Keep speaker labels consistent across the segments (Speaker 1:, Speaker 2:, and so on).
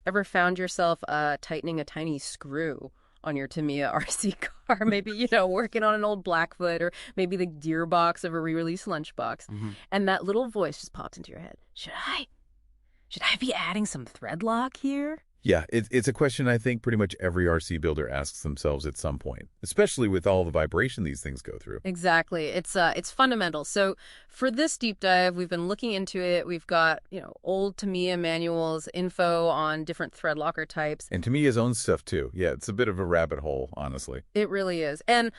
Speaker 1: Ever found yourself tightening a tiny screw on your Tamiya RC car? Maybe, working on an old Blackfoot or maybe the gearbox of a re-release lunchbox. And that little voice just pops into your head. Should I be adding some thread lock here?
Speaker 2: Yeah, it's a question I think pretty much every RC builder asks themselves at some point, especially with all the vibration these things go through.
Speaker 1: Exactly. It's fundamental. So for this deep dive, we've been looking into it. We've got, old Tamiya manuals, info on different thread locker types.
Speaker 2: And Tamiya's own stuff too. Yeah, it's a bit of a rabbit hole, honestly.
Speaker 1: It really is. And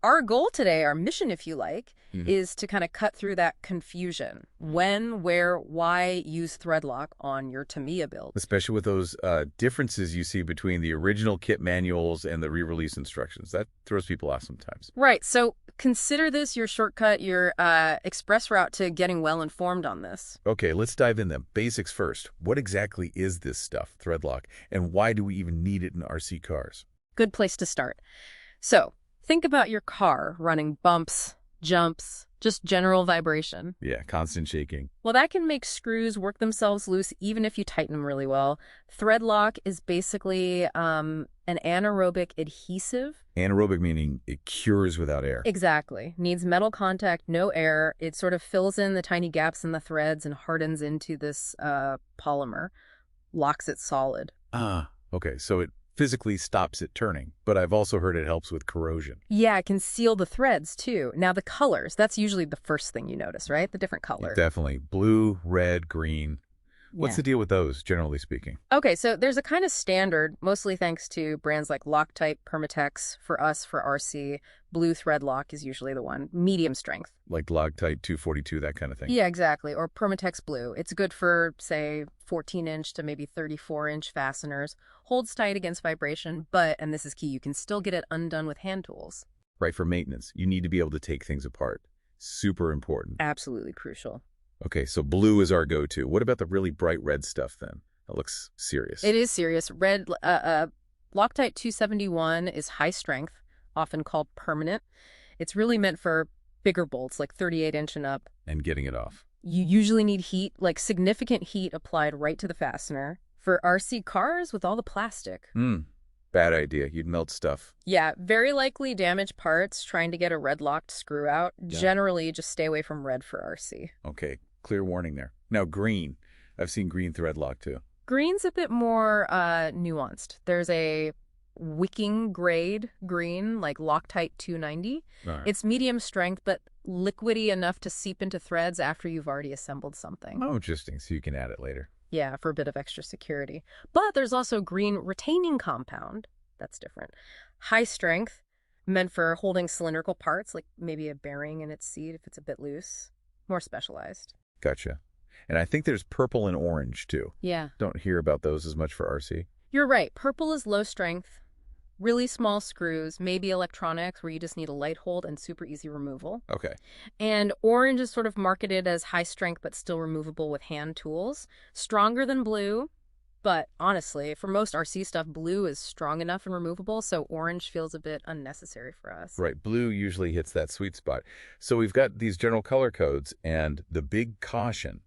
Speaker 1: our goal today, our mission, if you like, is to kind of cut through that confusion. When, where, why use thread lock on your Tamiya build?
Speaker 2: Especially with those differences you see between the original kit manuals and the re-release instructions. That throws people off sometimes.
Speaker 1: Right. So consider this your shortcut, your express route to getting well informed on this.
Speaker 2: Okay, let's dive in then. Basics first. What exactly is this stuff, thread lock, and why do we even need it in RC cars?
Speaker 1: Good place to start. So think about your car running bumps, jumps, just general vibration.
Speaker 2: Yeah, constant shaking.
Speaker 1: Well, that can make screws work themselves loose even if you tighten them really well. Thread lock is basically an anaerobic adhesive.
Speaker 2: Anaerobic meaning it cures without air.
Speaker 1: Exactly. Needs metal contact, no air. It sort of fills in the tiny gaps in the threads and hardens into this polymer, locks it solid.
Speaker 2: Okay, so it physically stops it turning, but I've also heard it helps with corrosion.
Speaker 1: Yeah, it can seal the threads too. Now the colors, that's usually the first thing you notice, right? The different colors.
Speaker 2: Definitely. Blue, red, green. What's the deal with those, generally speaking?
Speaker 1: Okay, so there's a kind of standard, mostly thanks to brands like Loctite, Permatex. For us, for RC, blue thread lock is usually the one. Medium strength.
Speaker 2: Like Loctite 242, that kind of thing.
Speaker 1: Yeah, exactly. Or Permatex blue. It's good for, say, 14-inch to maybe 34-inch fasteners. Holds tight against vibration, but, and this is key, you can still get it undone with hand tools.
Speaker 2: Right, for maintenance. You need to be able to take things apart. Super important.
Speaker 1: Absolutely crucial.
Speaker 2: Okay, so blue is our go-to. What about the really bright red stuff then? That looks serious.
Speaker 1: It is serious. Red, Loctite 271 is high strength, often called permanent. It's really meant for bigger bolts, like 38-inch and up.
Speaker 2: And getting it off.
Speaker 1: You usually need heat, like significant heat applied right to the fastener. For RC cars with all the plastic.
Speaker 2: Bad idea. You'd melt stuff.
Speaker 1: Yeah, very likely damage parts trying to get a red locked screw out. Yeah. Generally, just stay away from red for RC.
Speaker 2: Okay, clear warning there. Now, green. I've seen green thread lock too.
Speaker 1: Green's a bit more nuanced. There's a wicking grade green, like Loctite 290. Right. It's medium strength, but liquidy enough to seep into threads after you've already assembled something.
Speaker 2: Oh, interesting. So you can add it later.
Speaker 1: Yeah, for a bit of extra security. But there's also green retaining compound. That's different. High strength, meant for holding cylindrical parts, like maybe a bearing in its seat if it's a bit loose. More specialized.
Speaker 2: Gotcha. And I think there's purple and orange, too.
Speaker 1: Yeah.
Speaker 2: Don't hear about those as much for RC.
Speaker 1: You're right. Purple is low strength, really small screws, maybe electronics where you just need a light hold and super easy removal.
Speaker 2: Okay.
Speaker 1: And orange is sort of marketed as high strength but still removable with hand tools. Stronger than blue, but honestly, for most RC stuff, blue is strong enough and removable, so orange feels a bit unnecessary for us.
Speaker 2: Right. Blue usually hits that sweet spot. So we've got these general color codes and the big caution.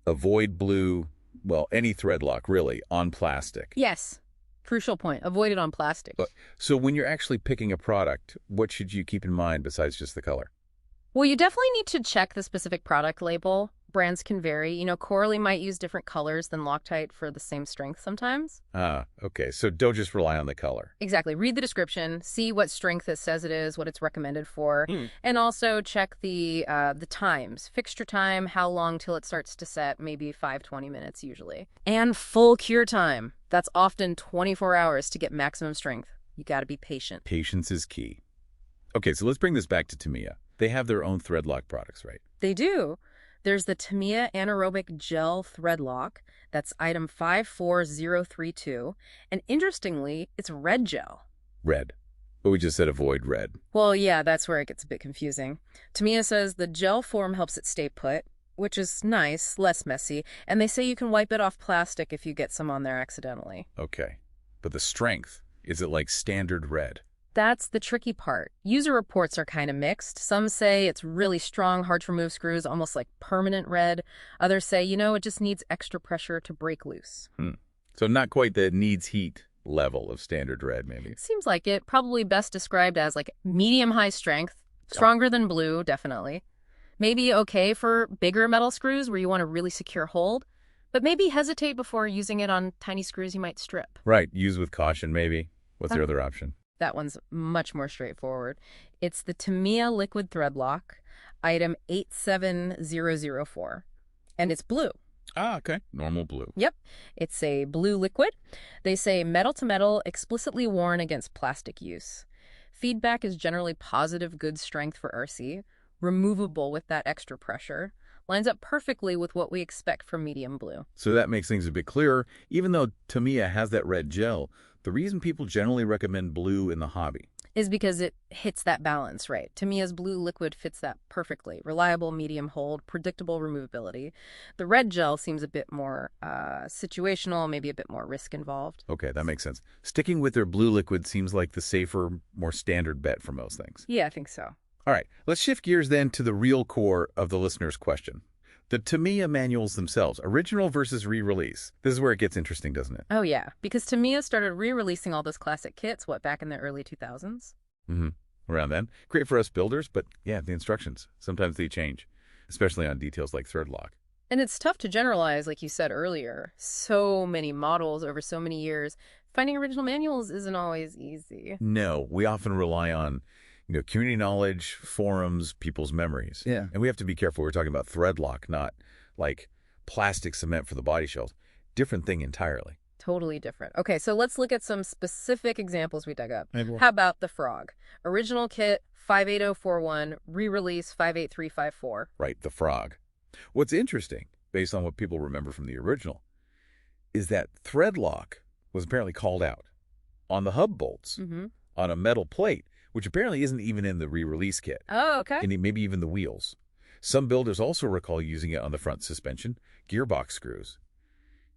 Speaker 2: Avoid blue, well, any thread lock, really, on plastic.
Speaker 1: Yes. Crucial point. Avoid it on plastic.
Speaker 2: So when you're actually picking a product, what should you keep in mind besides just the color?
Speaker 1: Well, you definitely need to check the specific product label. Brands can vary. Coralie might use different colors than Loctite for the same strength sometimes.
Speaker 2: Okay. So don't just rely on the color.
Speaker 1: Exactly. Read the description, see what strength it says it is, what it's recommended for, and also check the times. Fixture time, how long till it starts to set, maybe 5-20 minutes usually. And full cure time. That's often 24 hours to get maximum strength. You got to be patient.
Speaker 2: Patience is key. Okay, so let's bring this back to Tamiya. They have their own thread lock products, right?
Speaker 1: They do. There's the Tamiya Anaerobic Gel Thread Lock. That's item 54032. And interestingly, it's red gel.
Speaker 2: Red. But we just said avoid red.
Speaker 1: Well, yeah, that's where it gets a bit confusing. Tamiya says the gel form helps it stay put, which is nice, less messy. And they say you can wipe it off plastic if you get some on there accidentally.
Speaker 2: Okay. But the strength, is it like standard red?
Speaker 1: That's the tricky part. User reports are kind of mixed. Some say it's really strong, hard to remove screws, almost like permanent red. Others say, it just needs extra pressure to break loose.
Speaker 2: So not quite the needs heat level of standard red, maybe.
Speaker 1: Seems like it. Probably best described as like medium-high strength, stronger than blue, definitely. Maybe okay for bigger metal screws where you want a really secure hold, but maybe hesitate before using it on tiny screws you might strip.
Speaker 2: Right. Use with caution, maybe. What's your other option?
Speaker 1: That one's much more straightforward. It's the Tamiya liquid thread lock, item 87004, and it's blue.
Speaker 2: Ah, okay. Normal blue.
Speaker 1: Yep. It's a blue liquid. They say metal to metal, explicitly worn against plastic use. Feedback is generally positive, good strength for RC, removable with that extra pressure. Lines up perfectly with what we expect from medium blue.
Speaker 2: So that makes things a bit clearer. Even though Tamiya has that red gel, the reason people generally recommend blue in the hobby
Speaker 1: is because it hits that balance, right? Tamiya's blue liquid fits that perfectly. Reliable, medium hold, predictable removability. The red gel seems a bit more situational, maybe a bit more risk involved.
Speaker 2: Okay, that makes sense. Sticking with their blue liquid seems like the safer, more standard bet for most things.
Speaker 1: Yeah, I think so.
Speaker 2: All right, let's shift gears then to the real core of the listener's question. The Tamiya manuals themselves, original versus re-release. This is where it gets interesting, doesn't it?
Speaker 1: Oh, yeah, because Tamiya started re-releasing all those classic kits, back in the early 2000s?
Speaker 2: Around then. Great for us builders, but yeah, the instructions, sometimes they change, especially on details like thread lock.
Speaker 1: And it's tough to generalize, like you said earlier. So many models over so many years. Finding original manuals isn't always easy.
Speaker 2: No, we often rely on community knowledge, forums, people's memories.
Speaker 3: Yeah.
Speaker 2: And we have to be careful. We're talking about thread lock, not like plastic cement for the body shells. Different thing entirely.
Speaker 1: Totally different. Okay, so let's look at some specific examples we dug up.
Speaker 3: Maybe.
Speaker 1: How about the Frog? Original kit 58041, re-release 58354.
Speaker 2: Right, the Frog. What's interesting, based on what people remember from the original, is that thread lock was apparently called out on the hub bolts, on a metal plate, which apparently isn't even in the re-release kit.
Speaker 1: Oh, okay.
Speaker 2: And maybe even the wheels. Some builders also recall using it on the front suspension, gearbox screws,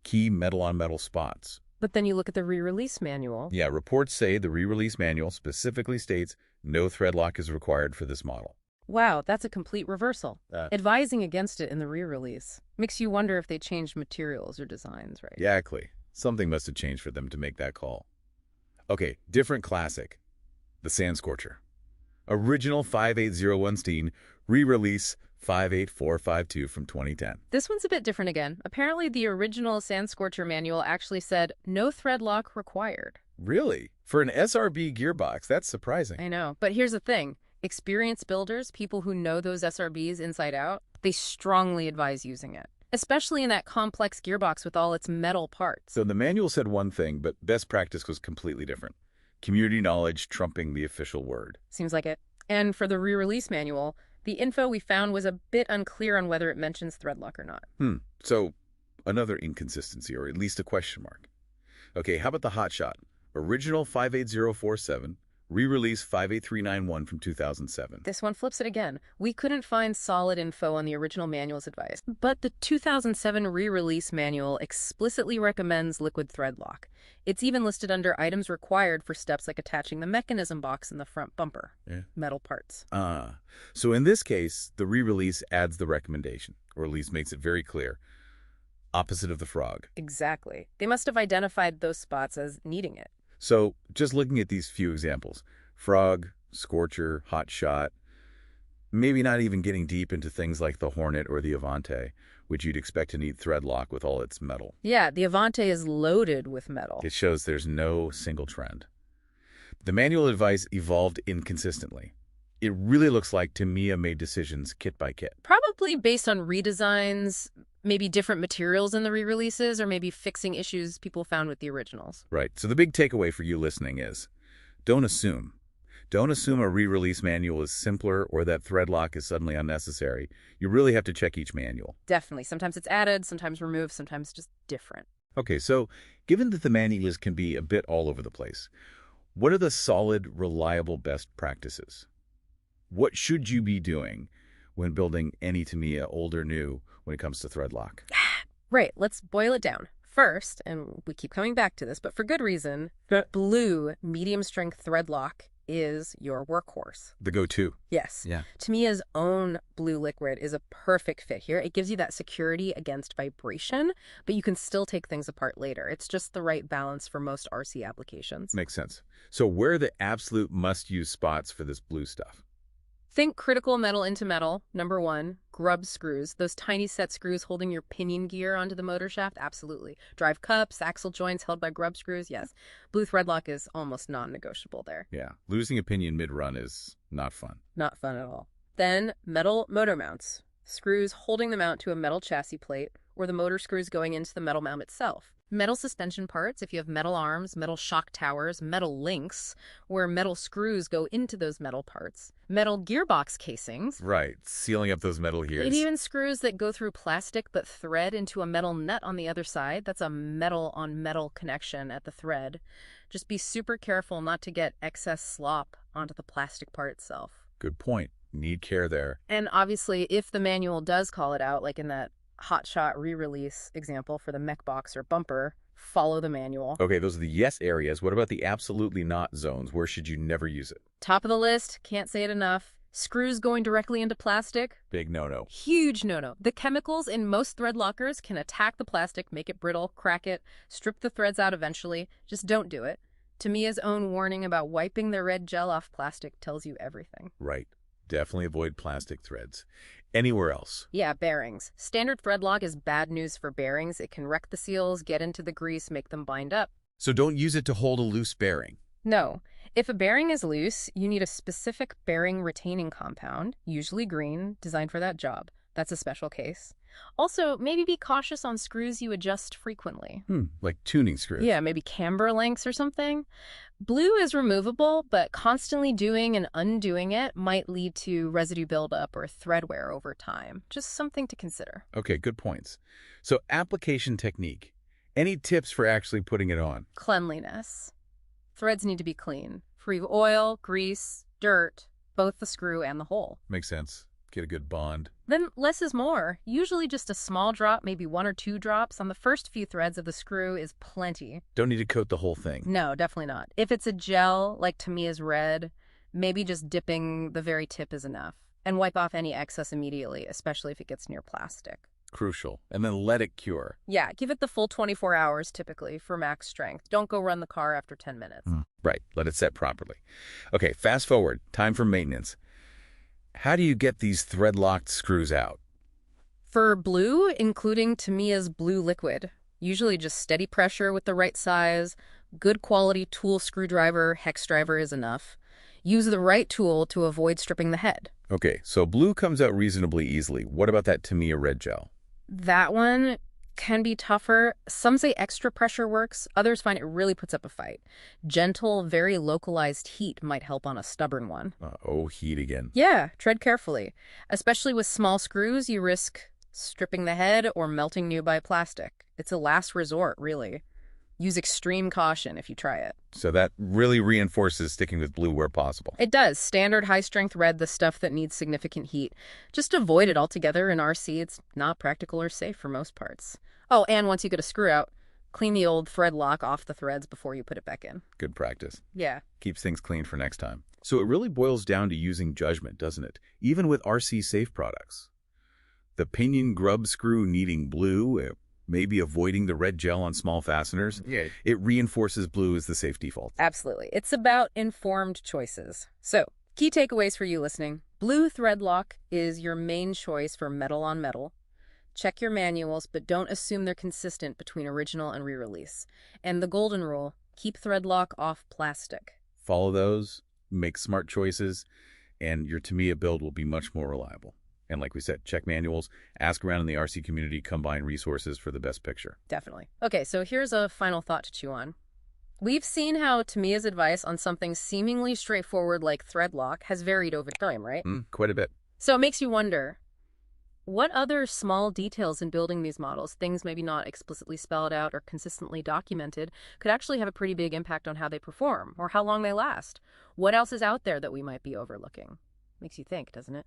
Speaker 2: key metal-on-metal spots.
Speaker 1: But then you look at the re-release manual.
Speaker 2: Yeah, reports say the re-release manual specifically states no thread lock is required for this model.
Speaker 1: Wow, that's a complete reversal. Advising against it in the re-release. Makes you wonder if they changed materials or designs, right?
Speaker 2: Exactly. Something must have changed for them to make that call. Okay, different classic. The Sand Scorcher. Original 5801 Steen, re-release 58452 from 2010.
Speaker 1: This one's a bit different again. Apparently the original Sand Scorcher manual actually said no thread lock required.
Speaker 2: Really? For an SRB gearbox, that's surprising.
Speaker 1: I know, but here's the thing. Experienced builders, people who know those SRBs inside out, they strongly advise using it, especially in that complex gearbox with all its metal parts.
Speaker 2: So the manual said one thing, but best practice was completely different. Community knowledge trumping the official word.
Speaker 1: Seems like it. And for the re-release manual, the info we found was a bit unclear on whether it mentions thread lock or not.
Speaker 2: So another inconsistency, or at least a question mark. Okay, how about the Hotshot? Original 58047, re-release 58391 from 2007.
Speaker 1: This one flips it again. We couldn't find solid info on the original manual's advice, but the 2007 re-release manual explicitly recommends liquid thread lock. It's even listed under items required for steps like attaching the mechanism box in the front bumper. Metal parts.
Speaker 2: So in this case, the re-release adds the recommendation, or at least makes it very clear. Opposite of the Frog.
Speaker 1: Exactly. They must have identified those spots as needing it.
Speaker 2: So just looking at these few examples, Frog, Scorcher, Hotshot, maybe not even getting deep into things like the Hornet or the Avante, which you'd expect to need thread lock with all its metal.
Speaker 1: Yeah, the Avante is loaded with metal.
Speaker 2: It shows there's no single trend. The manual advice evolved inconsistently. It really looks like Tamiya made decisions kit by kit.
Speaker 1: Probably based on redesigns, maybe different materials in the re-releases, or maybe fixing issues people found with the originals.
Speaker 2: Right. So the big takeaway for you listening is, don't assume. Don't assume a re-release manual is simpler or that thread lock is suddenly unnecessary. You really have to check each manual.
Speaker 1: Definitely. Sometimes it's added, sometimes removed, sometimes just different.
Speaker 2: Okay, so given that the manuals can be a bit all over the place, what are the solid, reliable best practices? What should you be doing when building any Tamiya, old or new, when it comes to thread lock?
Speaker 1: Right, let's boil it down. First, and we keep coming back to this, but for good reason, blue medium-strength thread lock is your workhorse.
Speaker 2: The go-to.
Speaker 1: Yes.
Speaker 2: Yeah.
Speaker 1: Tamiya's own blue liquid is a perfect fit here. It gives you that security against vibration, but you can still take things apart later. It's just the right balance for most RC applications.
Speaker 2: Makes sense. So where are the absolute must-use spots for this blue stuff?
Speaker 1: Think critical metal into metal, number one. Grub screws, those tiny set screws holding your pinion gear onto the motor shaft, absolutely. Drive cups, axle joints held by grub screws, yes. Blue thread lock is almost non-negotiable there.
Speaker 2: Yeah. Losing a pinion mid-run is not fun.
Speaker 1: Not fun at all. Then metal motor mounts, screws holding the mount to a metal chassis plate, or the motor screws going into the metal mount itself. Metal suspension parts, if you have metal arms, metal shock towers, metal links, where metal screws go into those metal parts. Metal gearbox casings.
Speaker 2: Right. Sealing up those metal gears.
Speaker 1: And even screws that go through plastic but thread into a metal nut on the other side. That's a metal-on-metal connection at the thread. Just be super careful not to get excess slop onto the plastic part itself.
Speaker 2: Good point. Need care there.
Speaker 1: And obviously, if the manual does call it out, like in that hotshot re-release example for the mech box or bumper, follow the manual.
Speaker 2: Okay, those are the yes areas. What about the absolutely not zones? Where should you never use it?
Speaker 1: Top of the list, can't say it enough. Screws going directly into plastic.
Speaker 2: Big no-no.
Speaker 1: Huge no-no. The chemicals in most thread lockers can attack the plastic, make it brittle, crack it, strip the threads out eventually. Just don't do it. Tamiya's own warning about wiping the red gel off plastic tells you everything.
Speaker 2: Right. Definitely avoid plastic threads. Anywhere else?
Speaker 1: Yeah, bearings. Standard thread lock is bad news for bearings. It can wreck the seals, get into the grease, make them bind up.
Speaker 2: So don't use it to hold a loose bearing.
Speaker 1: No. If a bearing is loose, you need a specific bearing retaining compound, usually green, designed for that job. That's a special case. Also, maybe be cautious on screws you adjust frequently.
Speaker 2: Like tuning screws.
Speaker 1: Yeah, maybe camber links or something. Blue is removable, but constantly doing and undoing it might lead to residue buildup or thread wear over time. Just something to consider.
Speaker 2: Okay, good points. So application technique. Any tips for actually putting it on?
Speaker 1: Cleanliness. Threads need to be clean, free of oil, grease, dirt, both the screw and the hole.
Speaker 2: Makes sense. Get a good bond.
Speaker 1: Then less is more. Usually just a small drop, maybe 1 or 2 drops on the first few threads of the screw is plenty.
Speaker 2: Don't need to coat the whole thing.
Speaker 1: No, definitely not. If it's a gel, like Tamiya's red, maybe just dipping the very tip is enough. And wipe off any excess immediately, especially if it gets near plastic.
Speaker 2: Crucial. And then let it cure.
Speaker 1: Yeah, give it the full 24 hours typically for max strength. Don't go run the car after 10 minutes.
Speaker 2: Right. Let it set properly. Okay, fast forward. Time for maintenance. How do you get these thread-locked screws out?
Speaker 1: For blue, including Tamiya's blue liquid, usually just steady pressure with the right size, good quality tool screwdriver, hex driver is enough. Use the right tool to avoid stripping the head.
Speaker 2: Okay, so blue comes out reasonably easily. What about that Tamiya red gel?
Speaker 1: That one can be tougher. Some say extra pressure works. Others find it really puts up a fight. Gentle, very localized heat might help on a stubborn one.
Speaker 2: Heat again.
Speaker 1: Yeah, tread carefully. Especially with small screws, you risk stripping the head or melting nearby plastic. It's a last resort, really. Use extreme caution if you try it.
Speaker 2: So that really reinforces sticking with blue where possible.
Speaker 1: It does. Standard high-strength red, the stuff that needs significant heat. Just avoid it altogether in RC. It's not practical or safe for most parts. Oh, and once you get a screw out, clean the old thread lock off the threads before you put it back in.
Speaker 2: Good practice.
Speaker 1: Yeah.
Speaker 2: Keeps things clean for next time. So it really boils down to using judgment, doesn't it? Even with RC safe products. The pinion grub screw needing blue, maybe avoiding the red gel on small fasteners.
Speaker 1: Yeah.
Speaker 2: It reinforces blue as the safe default.
Speaker 1: Absolutely. It's about informed choices. So, key takeaways for you listening. Blue thread lock is your main choice for metal on metal. Check your manuals, but don't assume they're consistent between original and re-release. And the golden rule, keep thread lock off plastic.
Speaker 2: Follow those, make smart choices, and your Tamiya build will be much more reliable. And like we said, check manuals, ask around in the RC community, combine resources for the best picture.
Speaker 1: Definitely. Okay, so here's a final thought to chew on. We've seen how Tamiya's advice on something seemingly straightforward like thread lock has varied over time, right?
Speaker 2: Quite a bit.
Speaker 1: So it makes you wonder, what other small details in building these models, things maybe not explicitly spelled out or consistently documented, could actually have a pretty big impact on how they perform or how long they last? What else is out there that we might be overlooking? Makes you think, doesn't it?